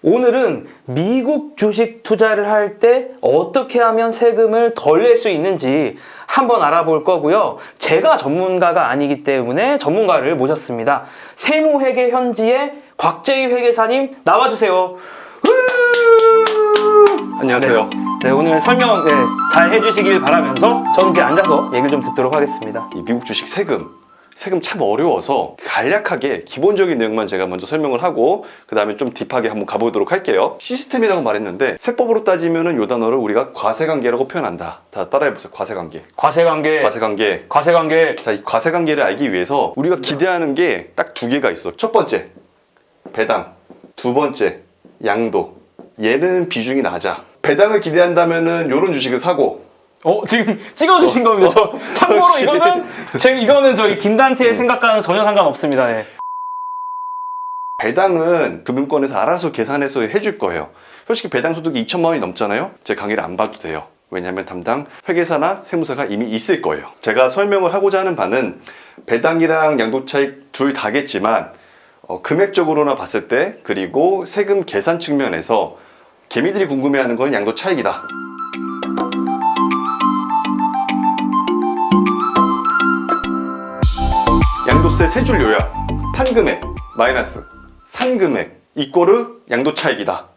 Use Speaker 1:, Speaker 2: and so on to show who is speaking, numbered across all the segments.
Speaker 1: 오늘은 미국 주식 투자를 할 때 어떻게 하면 세금을 덜 낼 수 있는지 한번 알아볼 거고요. 제가 전문가가 아니기 때문에 전문가를 모셨습니다. 세무회계 현지의 곽재희 회계사님 나와주세요.
Speaker 2: 안녕하세요.
Speaker 1: 네, 오늘 설명 잘 해주시길 바라면서 저는 이제 앉아서 얘기를 좀 듣도록 하겠습니다.
Speaker 2: 이 미국 주식 세금 참 어려워서 간략하게 기본적인 내용만 제가 먼저 설명을 하고 그 다음에 좀 딥하게 한번 가보도록 할게요. 시스템이라고 말했는데 세법으로 따지면은 이 단어를 우리가 과세관계라고 표현한다. 자, 따라해보세요. 과세관계. 자, 이 과세관계를 알기 위해서 우리가 기대하는 게 딱 두 개가 있어. 첫 번째, 배당. 두 번째, 양도. 얘는 비중이 낮아. 배당을 기대한다면은 요런 주식을 사고,
Speaker 1: 지금 찍어주신 겁니다. 참고로 이거는 저희 김단태의 생각과는 전혀 상관없습니다. 예.
Speaker 2: 배당은 금융권에서 알아서 계산해서 해줄 거예요. 솔직히 배당 소득이 2천만 원이 넘잖아요. 제 강의를 안 봐도 돼요. 왜냐하면 담당 회계사나 세무사가 이미 있을 거예요. 제가 설명을 하고자 하는 바는 배당이랑 양도차익 둘 다겠지만 금액적으로나 봤을 때, 그리고 세금 계산 측면에서 개미들이 궁금해하는 건 양도차익이다. 양도세 세 줄 요약. 판금액 마이너스 상금액 이꼬르 양도차익이다.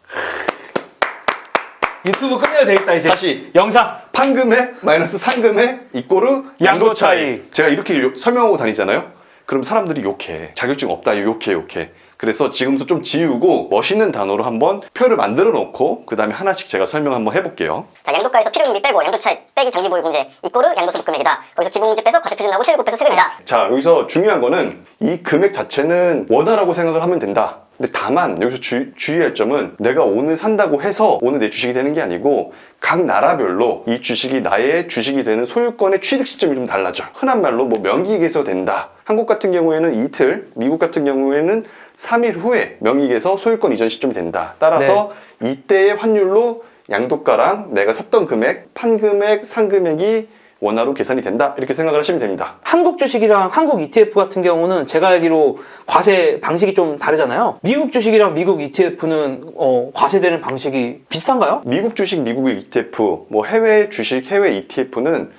Speaker 1: 유튜브 끝내도 되겠다 이제.
Speaker 2: 다시
Speaker 1: 영상.
Speaker 2: 판금액 마이너스 상금액 이꼬르 양도차익. 제가 이렇게 설명하고 다니잖아요. 그럼 사람들이 욕해. 자격증 없다 욕해. 그래서 지금부터 좀 지우고 멋있는 단어로 한번 표를 만들어 놓고 그 다음에 하나씩 제가 설명 한번 해볼게요.
Speaker 3: 자, 양도가에서 필요금비 빼고 양도차익 빼기 장기보유공제 이꼬르 양도소득금액이다. 거기서 기본공제 빼서 과세표준 나고 세율 곱해서 세금이다.
Speaker 2: 자, 여기서 중요한 거는 이 금액 자체는 원화라고 생각을 하면 된다. 근데 다만 여기서 주의할 점은 내가 오늘 산다고 해서 오늘 내 주식이 되는 게 아니고 각 나라별로 이 주식이 나의 주식이 되는 소유권의 취득 시점이 좀 달라져. 흔한 말로 뭐 명기익에서 된다. 한국 같은 경우에는 이틀, 미국 같은 경우에는 3일 후에 명의에서 소유권 이전 시점이 된다. 따라서 이때의 환율로 양도가랑 내가 샀던 금액, 판금액, 상금액이 원화로 계산이 된다. 이렇게 생각을 하시면 됩니다.
Speaker 1: 한국 주식이랑 한국 ETF 같은 경우는 제가 알기로 과세 방식이 좀 다르잖아요. 미국 주식이랑 미국 ETF는 과세되는 방식이 비슷한가요?
Speaker 2: 미국 주식, 미국 ETF, 뭐 해외 주식, 해외 ETF는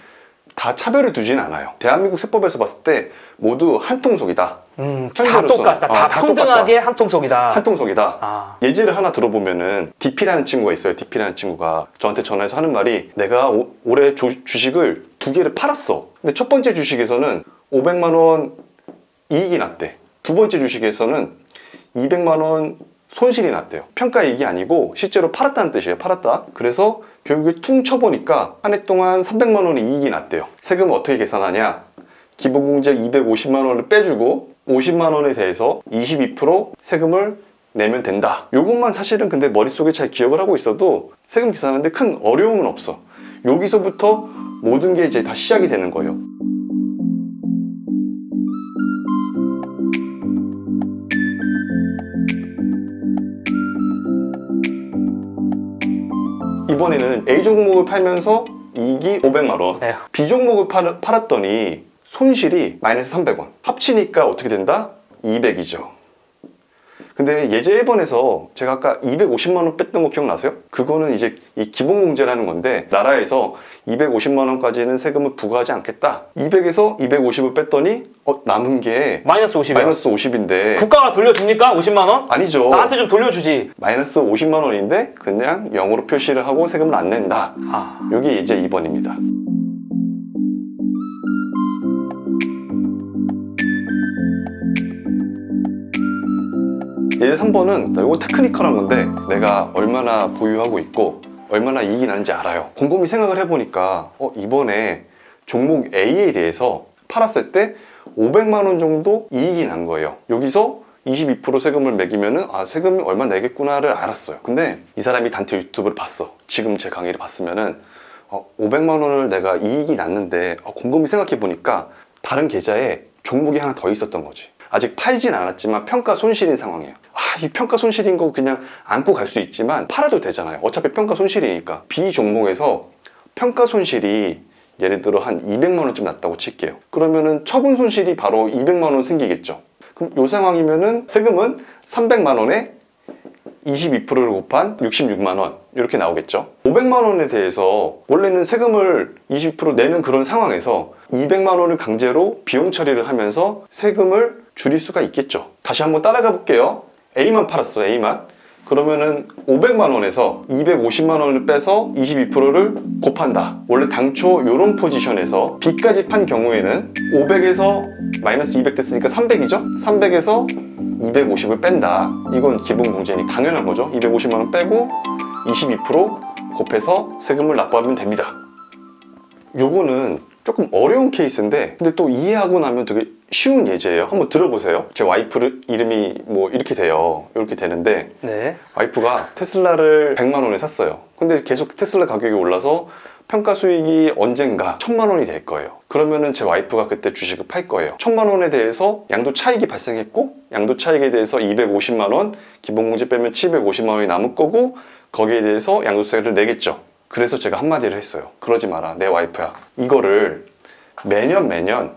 Speaker 2: 다 차별을 두진 않아요. 대한민국 세법에서 봤을 때 모두 한 통속이다.
Speaker 1: 다 똑같다. 다 평등하게 한 통속이다.
Speaker 2: 한 통속이다. 예제를 하나 들어보면은 DP라는 친구가 있어요. DP라는 친구가 저한테 전화해서 하는 말이, 내가 올해 주식을 2개를 팔았어. 근데 첫 번째 주식에서는 500만 원 이익이 났대. 두 번째 주식에서는 200만 원 손실이 났대요. 평가이익이 아니고 실제로 팔았다는 뜻이에요. 팔았다. 그래서 결국에 퉁 쳐보니까 한 해 동안 300만 원의 이익이 났대요. 세금을 어떻게 계산하냐? 기본공제 250만 원을 빼주고 50만 원에 대해서 22% 세금을 내면 된다. 요것만 사실은 근데 머릿속에 잘 기억을 하고 있어도 세금 계산하는데 큰 어려움은 없어. 여기서부터 모든 게 이제 다 시작이 되는 거예요. 이번에는 A 종목을 팔면서 이익이 500만 원, B 종목을 팔았더니 손실이 마이너스 300원. 합치니까 어떻게 된다? 200이죠. 근데 예제 1번에서 제가 아까 250만 원 뺐던 거 기억나세요? 그거는 이제 이 기본공제라는 건데, 나라에서 250만 원까지는 세금을 부과하지 않겠다. 200에서 250을 뺐더니 남은 게
Speaker 1: 마이너스 50이요.
Speaker 2: 마이너스 50인데
Speaker 1: 국가가 돌려줍니까? 50만 원?
Speaker 2: 아니죠.
Speaker 1: 나한테 좀 돌려주지.
Speaker 2: 마이너스 50만 원인데 그냥 0으로 표시를 하고 세금을 안 낸다. 여기 이제 2번입니다. 예제 3번은 이거 테크니컬한 건데, 내가 얼마나 보유하고 있고 얼마나 이익이 나는지 알아요. 곰곰이 생각을 해보니까 이번에 종목 A에 대해서 팔았을 때 500만 원 정도 이익이 난 거예요. 여기서 22% 세금을 매기면은 세금이 얼마 내겠구나를 알았어요. 근데 이 사람이 단체 유튜브를 봤어. 지금 제 강의를 봤으면은 500만 원을 내가 이익이 났는데 곰곰이 생각해 보니까 다른 계좌에 종목이 하나 더 있었던 거지. 아직 팔진 않았지만 평가 손실인 상황이에요. 이 평가 손실인 거 그냥 안고 갈 수 있지만 팔아도 되잖아요. 어차피 평가 손실이니까. B 종목에서 평가 손실이 예를 들어 한 200만 원쯤 났다고 칠게요. 그러면은 처분 손실이 바로 200만 원 생기겠죠. 그럼 이 상황이면은 세금은 300만 원에 22%를 곱한 66만 원 이렇게 나오겠죠. 500만 원에 대해서 원래는 세금을 22% 내는 그런 상황에서 200만 원을 강제로 비용 처리를 하면서 세금을 줄일 수가 있겠죠. 다시 한번 따라가 볼게요. A만 팔았어, A만. 그러면은 500만 원에서 250만 원을 빼서 22%를 곱한다. 원래 당초 이런 포지션에서 B까지 판 경우에는 500에서 마이너스 200 됐으니까 300이죠? 300에서 250을 뺀다. 이건 기본 공제니 당연한 거죠. 250만 원 빼고 22% 곱해서 세금을 납부하면 됩니다. 요거는 조금 어려운 케이스인데 근데 또 이해하고 나면 되게 쉬운 예제예요. 한번 들어보세요. 제 와이프 이름이 뭐 이렇게 돼요. 이렇게 되는데
Speaker 1: 네.
Speaker 2: 와이프가 테슬라를 100만 원에 샀어요. 근데 계속 테슬라 가격이 올라서 평가 수익이 언젠가 1000만 원이 될 거예요. 그러면은 제 와이프가 그때 주식을 팔 거예요. 1000만 원에 대해서 양도 차익이 발생했고 양도 차익에 대해서 250만 원, 기본공제 빼면 750만 원이 남을 거고 거기에 대해서 양도세를 내겠죠. 그래서 제가 한마디를 했어요. 그러지 마라, 내 와이프야. 이거를 매년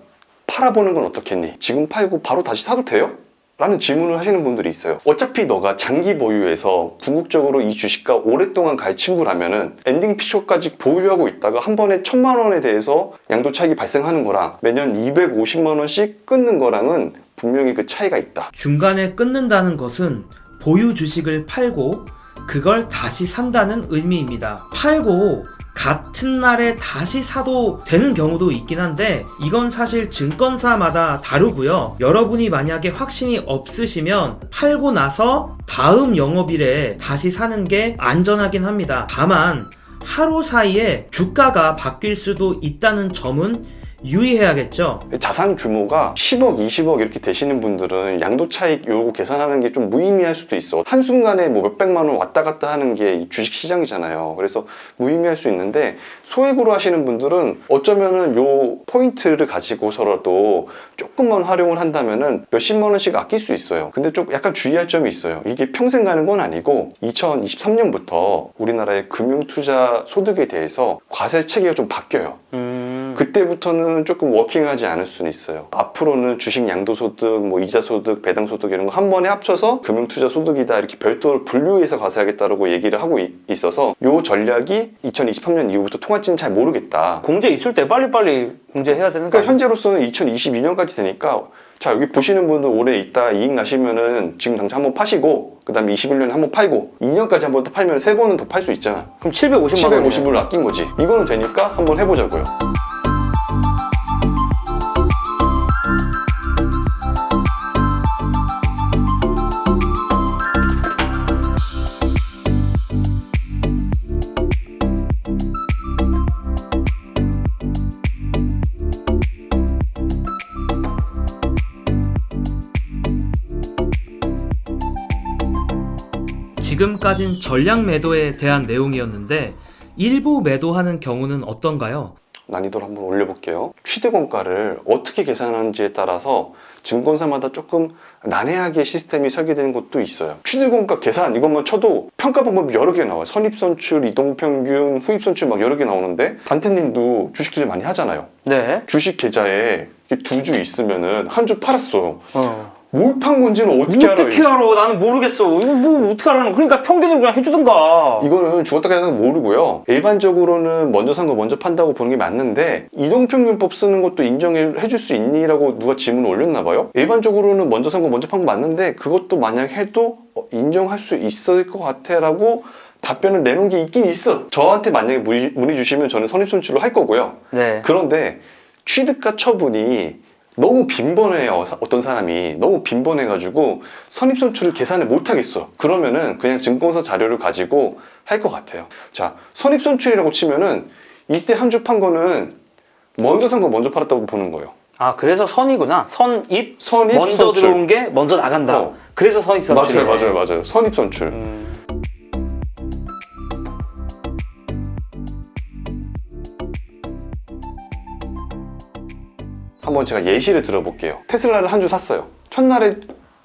Speaker 2: 팔아보는 건 어떻겠니? 지금 팔고 바로 다시 사도 돼요? 라는 질문을 하시는 분들이 있어요. 어차피 너가 장기 보유해서 궁극적으로 이 주식과 오랫동안 갈 친구라면은 엔딩 피처까지 보유하고 있다가 한 번에 1000만 원에 대해서 양도 차익이 발생하는 거랑 매년 250만 원씩 끊는 거랑은 분명히 그 차이가 있다.
Speaker 4: 중간에 끊는다는 것은 보유 주식을 팔고 그걸 다시 산다는 의미입니다. 팔고 같은 날에 다시 사도 되는 경우도 있긴 한데 이건 사실 증권사마다 다르고요. 여러분이 만약에 확신이 없으시면 팔고 나서 다음 영업일에 다시 사는 게 안전하긴 합니다. 다만 하루 사이에 주가가 바뀔 수도 있다는 점은 유의해야겠죠.
Speaker 2: 자산 규모가 10억, 20억 이렇게 되시는 분들은 양도 차익 요거 계산하는 게 좀 무의미할 수도 있어. 한순간에 뭐 몇백만 원 왔다 갔다 하는 게 주식 시장이잖아요. 그래서 무의미할 수 있는데 소액으로 하시는 분들은 어쩌면은 요 포인트를 가지고서라도 조금만 활용을 한다면은 몇십만 원씩 아낄 수 있어요. 근데 좀 약간 주의할 점이 있어요. 이게 평생 가는 건 아니고 2023년부터 우리나라의 금융투자 소득에 대해서 과세 체계가 좀 바뀌어요. 그때부터는 조금 워킹하지 않을 수는 있어요. 앞으로는 주식 양도소득, 뭐 이자소득, 배당소득 이런 거 한 번에 합쳐서 금융투자소득이다 이렇게 별도로 분류해서 과세하겠다라고 얘기를 하고 있어서 이 전략이 2023년 이후부터 통할지는 잘 모르겠다.
Speaker 1: 공제 있을 때 빨리빨리 공제해야 되는 거
Speaker 2: 그러니까
Speaker 1: 아니에요?
Speaker 2: 현재로서는 2022년까지 되니까 자 여기 보시는 분들 올해 있다 이익 나시면은 지금 당장 한번 파시고 그 다음에 21년에 한번 팔고 2년까지 한번 또 팔면 3번은 더 팔 수 있잖아.
Speaker 1: 그럼 750만 원.
Speaker 2: 750을 아낀 거지. 이거는 되니까 한번 해보자고요.
Speaker 4: 지금까진 전략 매도에 대한 내용이었는데 일부 매도하는 경우는 어떤가요?
Speaker 2: 난이도를 한번 올려볼게요. 취득원가를 어떻게 계산하는지에 따라서 증권사마다 조금 난해하게 시스템이 설계되는 것도 있어요. 취득원가 계산 이것만 쳐도 평가 방법이 여러 개 나와요. 선입선출, 이동평균, 후입선출 막 여러 개 나오는데 단태님도 주식 투자 많이 하잖아요.
Speaker 1: 네.
Speaker 2: 주식 계좌에 2주 있으면은 한 주 팔았어. 뭘 판 건지는 어떻게 알아요?
Speaker 1: 어떻게 알아? 나는 모르겠어. 이거 뭐 어떻게 알아는? 그러니까 평균으로 그냥 해주든가.
Speaker 2: 이거는 죽었다 깨어나서 모르고요. 일반적으로는 먼저 산 거 먼저 판다고 보는 게 맞는데 이동평균법 쓰는 것도 인정해 줄 수 있니라고 누가 질문을 올렸나 봐요. 일반적으로는 먼저 산 거 먼저 판 거 맞는데 그것도 만약 해도 인정할 수 있을 것 같아 라고 답변을 내놓은 게 있긴 있어. 저한테 만약에 문의 주시면 저는 선입선출을 할 거고요.
Speaker 1: 네.
Speaker 2: 그런데 취득가 처분이 너무 빈번해요. 어떤 사람이 너무 빈번해가지고 선입선출을 계산을 못하겠어. 그러면은 그냥 증권사 자료를 가지고 할 것 같아요. 자, 선입선출이라고 치면은 이때 한 주 판 거는 먼저 산 거 먼저 팔았다고 보는 거예요.
Speaker 1: 아 그래서 선이구나. 선입.
Speaker 2: 선입
Speaker 1: 먼저
Speaker 2: 선출.
Speaker 1: 들어온 게 먼저 나간다. 그래서 선입선출.
Speaker 2: 맞아요. 선입선출. 한번 제가 예시를 들어볼게요. 테슬라를 한 주 샀어요. 첫날에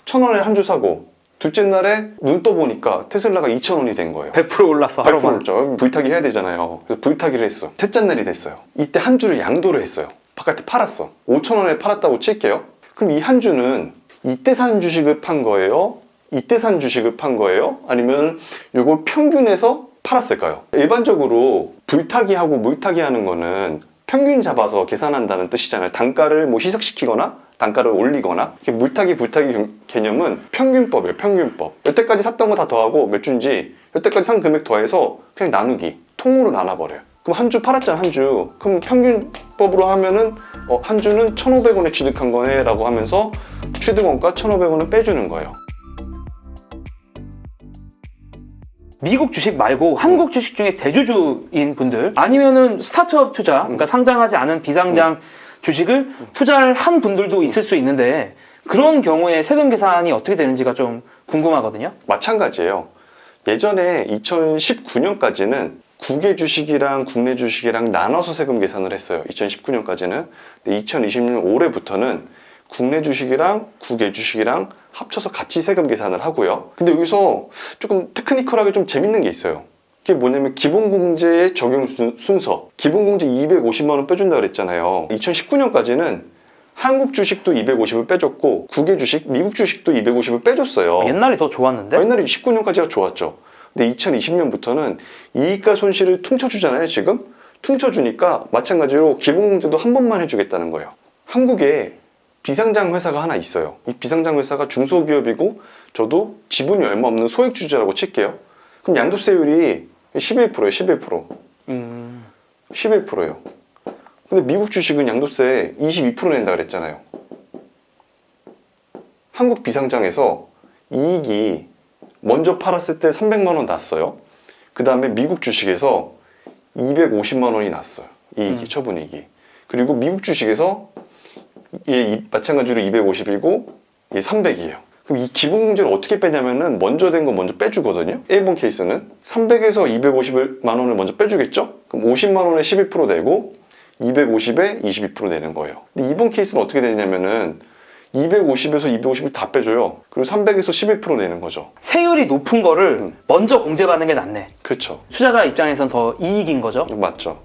Speaker 2: 1000원에 한 주 사고 둘째 날에 눈 떠보니까 테슬라가 2000원이 된 거예요.
Speaker 1: 100% 올랐어.
Speaker 2: 100% 올랐죠. 불타기 해야 되잖아요. 그래서 불타기를 했어. 셋째 날이 됐어요. 이때 한 주를 양도를 했어요. 바깥에 팔았어. 5000원에 팔았다고 칠게요. 그럼 이 한 주는 이때 산 주식을 판 거예요? 이때 산 주식을 판 거예요? 아니면 요걸 평균해서 팔았을까요? 일반적으로 불타기하고 물타기 하는 거는 평균 잡아서 계산한다는 뜻이잖아요. 단가를 뭐 희석시키거나 단가를 올리거나. 물타기 불타기 개념은 평균법이에요. 평균법. 여태까지 샀던 거 다 더하고 몇 주인지 여태까지 산 금액 더해서 그냥 나누기, 통으로 나눠버려요. 그럼 한 주 팔았잖아, 한 주. 그럼 평균법으로 하면은 한 주는 1,500원에 취득한 거네 라고 하면서 취득원가 1,500원을 빼주는 거예요.
Speaker 1: 미국 주식 말고 한국 주식 중에 대주주인 분들 아니면은 스타트업 투자, 그러니까 상장하지 않은 비상장 주식을 투자를 한 분들도 있을 수 있는데 그런 경우에 세금 계산이 어떻게 되는지가 좀 궁금하거든요.
Speaker 2: 마찬가지예요. 예전에 2019년까지는 국외 주식이랑 국내 주식이랑 나눠서 세금 계산을 했어요. 2019년까지는. 근데 2020년 올해부터는 국내 주식이랑 국외 주식이랑 합쳐서 같이 세금 계산을 하고요. 근데 여기서 조금 테크니컬하게 좀 재밌는 게 있어요. 그게 뭐냐면 기본공제의 적용 순서. 기본공제 250만 원 빼준다 그랬잖아요. 2019년까지는 한국 주식도 250을 빼줬고 국외 주식, 미국 주식도 250을 빼줬어요.
Speaker 1: 옛날이 더 좋았는데?
Speaker 2: 옛날에 19년까지가 좋았죠. 근데 2020년부터는 이익과 손실을 퉁쳐주잖아요, 지금? 퉁쳐주니까 마찬가지로 기본공제도 한 번만 해주겠다는 거예요. 한국에 비상장 회사가 하나 있어요. 이 비상장 회사가 중소기업이고 저도 지분이 얼마 없는 소액주주라고 칠게요. 그럼 양도세율이 11%예요, 11%. 11%예요. 근데 미국 주식은 양도세 22% 낸다 그랬잖아요. 한국 비상장에서 이익이 먼저 팔았을 때 300만 원 났어요. 그 다음에 미국 주식에서 250만 원이 났어요. 이익이, 처분이익이. 그리고 미국 주식에서 마찬가지로 250이고 이게 300이에요. 그럼 이 기본공제를 어떻게 빼냐면은 먼저 된 거 먼저 빼주거든요. 1번 케이스는 300에서 250만 원을 먼저 빼주겠죠? 그럼 50만 원에 11% 내고 250에 22% 내는 거예요. 근데 2번 케이스는 어떻게 되냐면은 250에서 250을 다 빼줘요. 그리고 300에서 11% 내는 거죠.
Speaker 1: 세율이 높은 거를 먼저 공제받는 게 낫네.
Speaker 2: 그렇죠.
Speaker 1: 투자자 입장에선 더 이익인 거죠.
Speaker 2: 맞죠.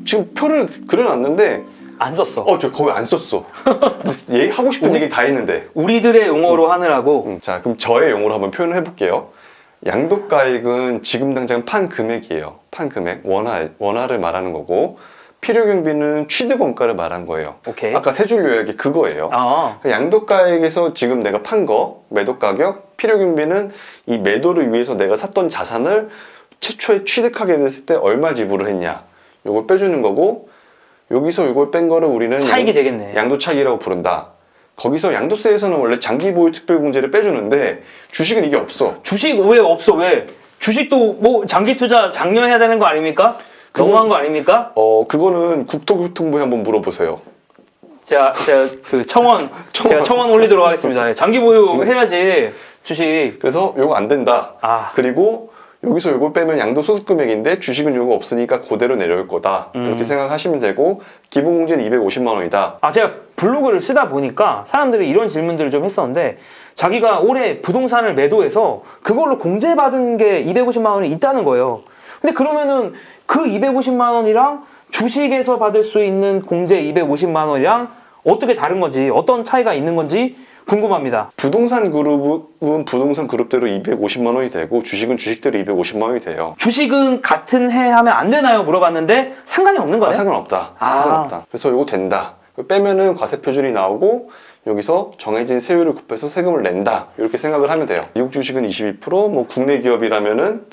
Speaker 2: 지금 표를 그려놨는데
Speaker 1: 안 썼어.
Speaker 2: 저 거기 안 썼어. 하고 싶은 얘기 다 했는데.
Speaker 1: 우리들의 용어로 하느라고.
Speaker 2: 자, 그럼 저의 용어로 한번 표현을 해볼게요. 양도가액은 지금 당장 판 금액이에요. 판 금액, 원화를 말하는 거고, 필요경비는 취득원가를 말한 거예요.
Speaker 1: 오케이.
Speaker 2: 아까 세 줄 요약이 그거예요.
Speaker 1: 아,
Speaker 2: 양도가액에서 지금 내가 판 거, 매도가격, 필요경비는 이 매도를 위해서 내가 샀던 자산을 최초에 취득하게 됐을 때 얼마 지불을 했냐, 요걸 빼주는 거고, 여기서 이걸 뺀 거를 우리는
Speaker 1: 차익이 되겠네.
Speaker 2: 양도차익이라고 부른다. 거기서 양도세에서는 원래 장기보유 특별공제를 빼주는데 주식은 이게 없어.
Speaker 1: 주식 왜 없어? 왜? 주식도 뭐 장기 투자 장려해야 되는 거 아닙니까? 너무한 거 아닙니까?
Speaker 2: 그거는 국토교통부에 한번 물어보세요.
Speaker 1: 제가 그 제가 청원 올리도록 하겠습니다. 장기 보유 해야지 주식.
Speaker 2: 그래서 요거 안 된다.
Speaker 1: 아.
Speaker 2: 그리고 여기서 요걸 빼면 양도소득 금액인데 주식은 요거 없으니까 그대로 내려올 거다. 이렇게 생각하시면 되고, 기본공제는 250만 원이다.
Speaker 1: 제가 블로그를 쓰다 보니까 사람들이 이런 질문들을 좀 했었는데, 자기가 올해 부동산을 매도해서 그걸로 공제받은 게 250만 원이 있다는 거예요. 근데 그러면은 그 250만 원이랑 주식에서 받을 수 있는 공제 250만 원이랑 어떻게 다른 건지, 어떤 차이가 있는 건지 궁금합니다.
Speaker 2: 부동산 그룹은 부동산 그룹대로 250만 원이 되고 주식은 주식대로 250만 원이 돼요.
Speaker 1: 주식은 같은 해 하면 안 되나요? 물어봤는데 상관이 없는 거예요?
Speaker 2: 상관없다.
Speaker 1: 아.
Speaker 2: 상관없다. 그래서 요거 된다. 빼면은 과세 표준이 나오고 여기서 정해진 세율을 곱해서 세금을 낸다. 이렇게 생각을 하면 돼요. 미국 주식은 22%, 뭐 국내 기업이라면은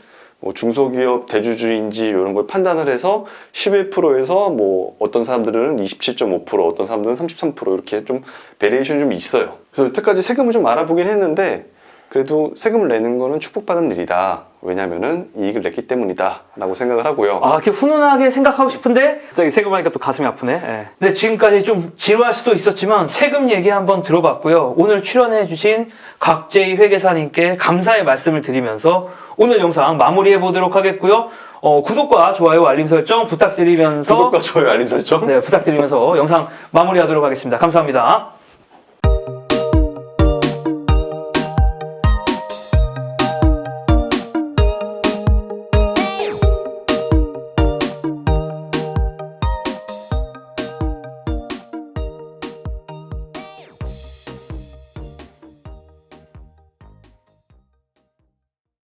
Speaker 2: 뭐 중소기업 대주주인지 이런 걸 판단을 해서 11%에서 뭐 어떤 사람들은 27.5%, 어떤 사람들은 33% 이렇게 좀 베리에이션이 좀 있어요. 그래서 여태까지 세금을 좀 알아보긴 했는데 그래도 세금을 내는 거는 축복받은 일이다. 왜냐면은 이익을 냈기 때문이다 라고 생각을 하고요.
Speaker 1: 이렇게 훈훈하게 생각하고 싶은데 갑자기 세금 하니까 또 가슴이 아프네. 예. 근데 지금까지 좀 지루할 수도 있었지만 세금 얘기 한번 들어봤고요. 오늘 출연해 주신 각제이 회계사님께 감사의 말씀을 드리면서 오늘 영상 마무리해 보도록 하겠고요. 구독과 좋아요, 알림 설정 부탁드리면서
Speaker 2: 구독과 좋아요, 알림 설정
Speaker 1: 네, 부탁드리면서 영상 마무리하도록 하겠습니다. 감사합니다.